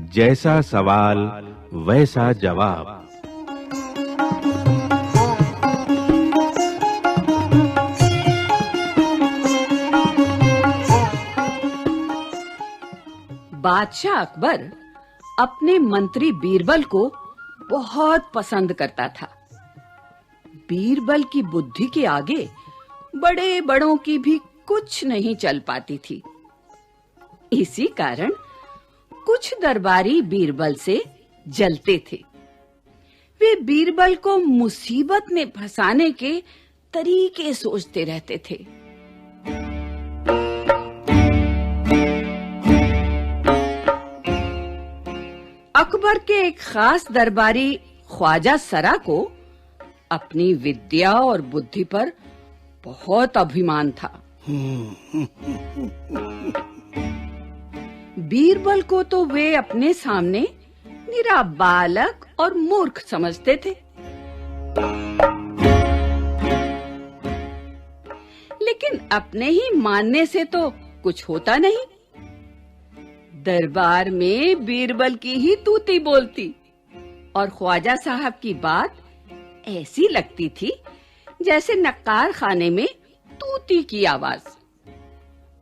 जैसा सवाल वैसा जवाब। बादशाह अकबर अपने मंत्री बीरबल को बहुत पसंद करता था। बीरबल की बुद्धि के आगे बड़े बड़ों की भी कुछ नहीं चल पाती थी। इसी कारण कुछ दरबारी बीरबल से जलते थे। वे बीरबल को मुसीबत में फंसाने के तरीके सोचते रहते थे। अकबर के एक खास दरबारी ख्वाजा सरा को अपनी विद्या और बुद्धि पर बहुत अभिमान था। बीरबल को तो वे अपने सामने निरा बालक और मूर्ख समझते थे। लेकिन अपने ही मानने से तो कुछ होता नहीं। दरबार में बीरबल की ही तूती बोलती और ख्वाजा साहब की बात ऐसी लगती थी जैसे नक्कार खाने में तूती की आवाज।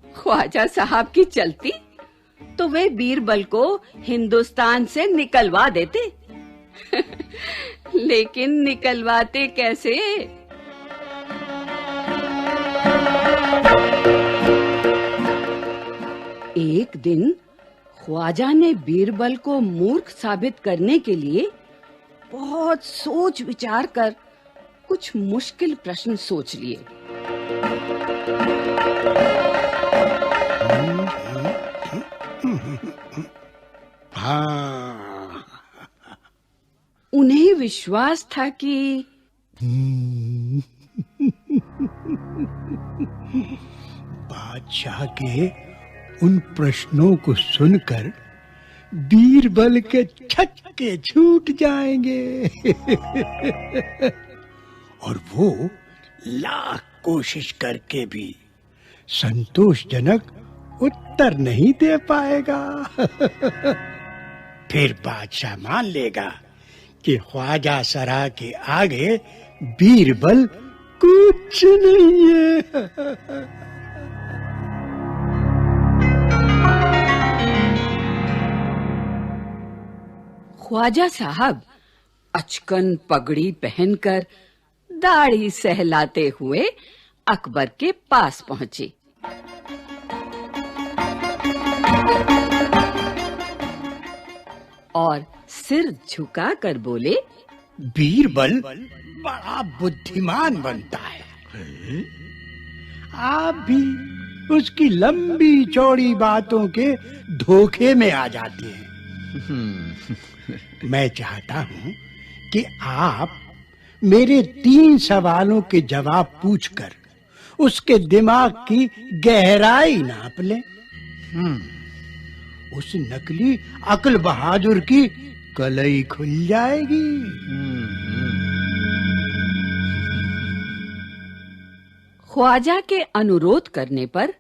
ख्वाजा साहब की चलती तो वे बीरबल को हिंदुस्तान से निकलवा देते। लेकिन निकलवाते कैसे? एक दिन ख्वाजा ने बीरबल को मूर्ख साबित करने के लिए बहुत सोच विचार कर कुछ मुश्किल प्रश्न सोच लिए। उन्हें विश्वास था कि बादशाह के उन प्रश्नों को सुनकर बीरबल के छक्के छूट जाएंगे और वो लाख कोशिश करके भी संतोषजनक उत्तर नहीं दे पाएगा। फिर बादशाह मान लेगा कि ख्वाजा सरा के आगे बीरबल कुछ नहीं है। ख्वाजा साहब अचकन पगड़ी पहनकर दाढ़ी सहलाते हुए अकबर के पास पहुंचे। और सिर झुकाकर बोले, बीरबल बड़ा बुद्धिमान बनता है। आप भी उसकी लंबी चौड़ी बातों के धोखे में आ जाते हैं। मैं चाहता हूं कि आप मेरे 3 सवालों के जवाब पूछकर उसके दिमाग की गहराई नाप लें। उस नकली अक्ल बहादुर की कलई खुल जाएगी। ख्वाजा के अनुरोध करने पर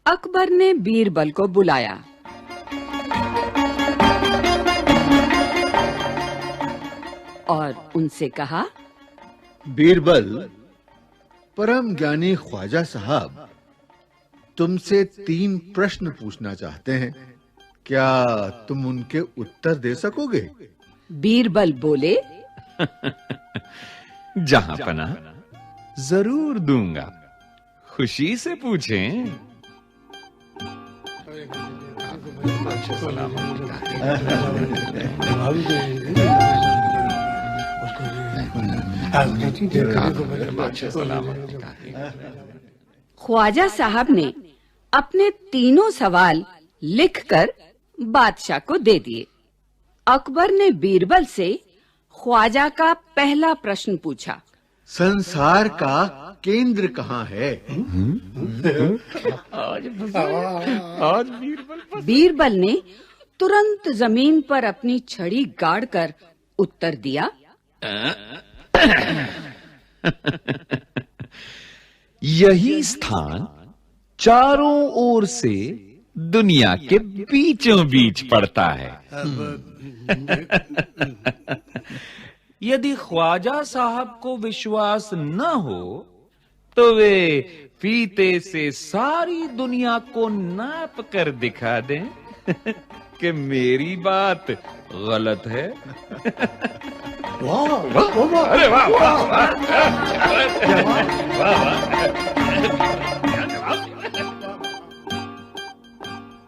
अकबर ने बीरबल को बुलाया। और उनसे कहा, बीरबल, परम ज्ञानी ख्वाजा साहब तुमसे 3 प्रश्न पूछना चाहते हैं। क्या तुम उनके उत्तर दे सकोगे? बीरबल बोले, जहां पना जरूर दूंगा। खुशी से पूछें। ख्वाजा साहब ने अपने तीनों सवाल लिखकर बादशाह को दे दिए। अकबर ने बीरबल से ख्वाजा का पहला प्रश्न पूछा, संसार का केंद्र कहाँ है? आज बीरबल ने तुरंत जमीन पर अपनी छड़ी गाड़कर उत्तर दिया, यही स्थान चारों ओर से दुनिया के बीचों बीच पड़ता है। यदि ख्वाजा साहब को विश्वास न हो तो वे फीते से सारी दुनिया को नाप कर दिखा दें कि मेरी बात गलत है। वाह वाह वाह, अरे वाह वाह वाह,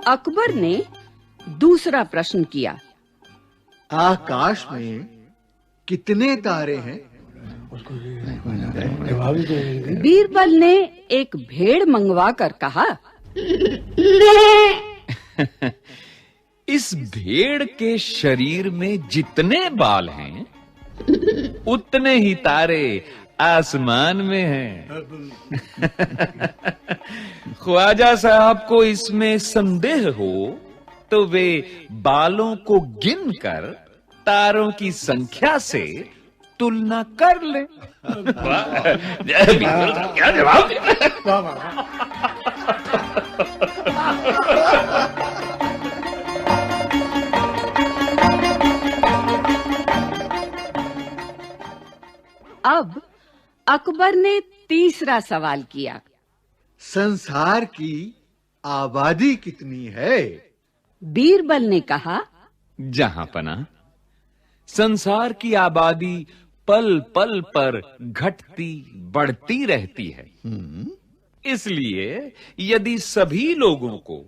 अकबर ने दूसरा प्रश्न किया। आकाश में कितने तारे हैं? बीरबल ने एक भेड़ मंगवा कर कहा, इस भेड़ के शरीर में जितने बाल हैं उतने ही तारे आसमान में हैं। ख्वाजा साहब को इसमें संदेह हो तो वे बालों को गिनकर तारों की संख्या से तुलना कर ले। क्या जवाब? वाह वाह। अब अकबर ने तीसरा सवाल किया। संसार की आबादी कितनी है? बीरबल ने कहा, जहांपना, संसार की आबादी पल पल पर घटती बढ़ती रहती है। इसलिए यदि सभी लोगों को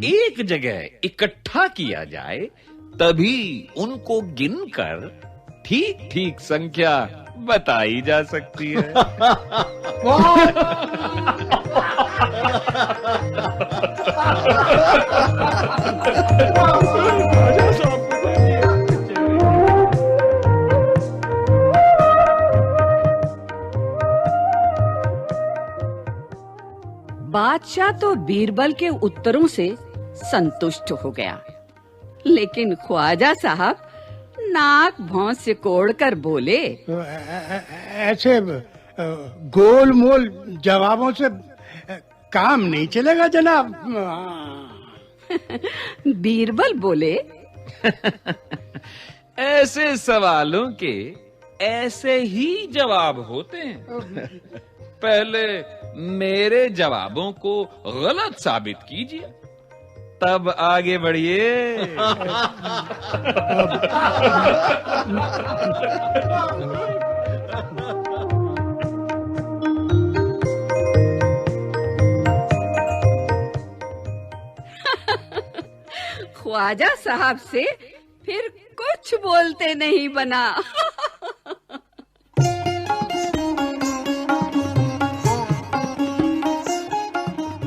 एक जगह इकट्ठा किया जाए तभी उनको गिनकर ठीक ठीक संख्या बताई जा सकती है। बादशाह तो बीरबल के उत्तरों से संतुष्ट हो गया, लेकिन ख्वाजा साहब नाक भौं सिकोड़ कर बोले, ऐसे गोल मोल जवाबों से काम नहीं चलेगा जनाब। बीरबल बोले, ऐसे सवालों के ऐसे ही जवाब होते हैं। पहले मेरे जवाबों को गलत साबित कीजिए, तब आगे बढ़िए। ख्वाजा साहब से फिर कुछ बोलते नहीं बना।